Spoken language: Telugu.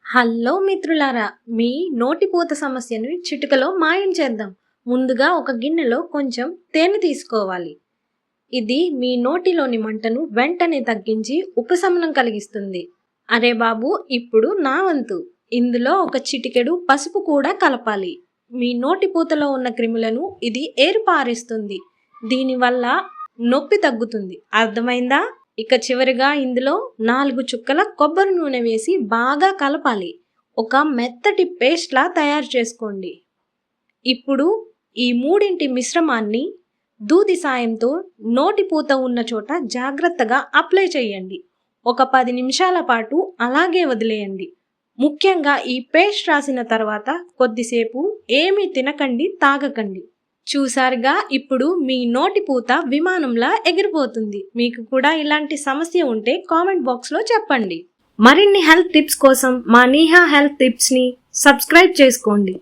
హలో మిత్రులారా, మీ నోటిపూత సమస్యను చిటికలో మాయం చేద్దాం. ముందుగా ఒక గిన్నెలో కొంచెం తేనె తీసుకోవాలి. ఇది మీ నోటిలోని మంటను వెంటనే తగ్గించి ఉపశమనం కలిగిస్తుంది. అరే బాబు, ఇప్పుడు నా వంతు. ఇందులో ఒక చిటికెడు పసుపు కూడా కలపాలి. మీ నోటిపూతలో ఉన్న క్రిములను ఇది ఏరుపారేస్తుంది. దీనివల్ల నొప్పి తగ్గుతుంది. అర్థమైందా? ఇక చివరిగా ఇందులో 4 చుక్కల కొబ్బరి నూనె వేసి బాగా కలపాలి. ఒక మెత్తటి పేస్ట్లా తయారు చేసుకోండి. ఇప్పుడు ఈ మూడింటి మిశ్రమాన్ని దూది సాయంతో నోటిపూత ఉన్న చోట జాగ్రత్తగా అప్లై చేయండి. ఒక 10 నిమిషాల పాటు అలాగే వదిలేయండి. ముఖ్యంగా ఈ పేస్ట్ రాసిన తర్వాత కొద్దిసేపు ఏమీ తినకండి, తాగకండి. చూసారుగా, ఇప్పుడు మీ నోటిపూత విమానంలా ఎగిరిపోతుంది. మీకు కూడా ఇలాంటి సమస్య ఉంటే కామెంట్ బాక్స్లో చెప్పండి. మరిన్ని హెల్త్ టిప్స్ కోసం మా నీహా హెల్త్ టిప్స్ని సబ్స్క్రైబ్ చేసుకోండి.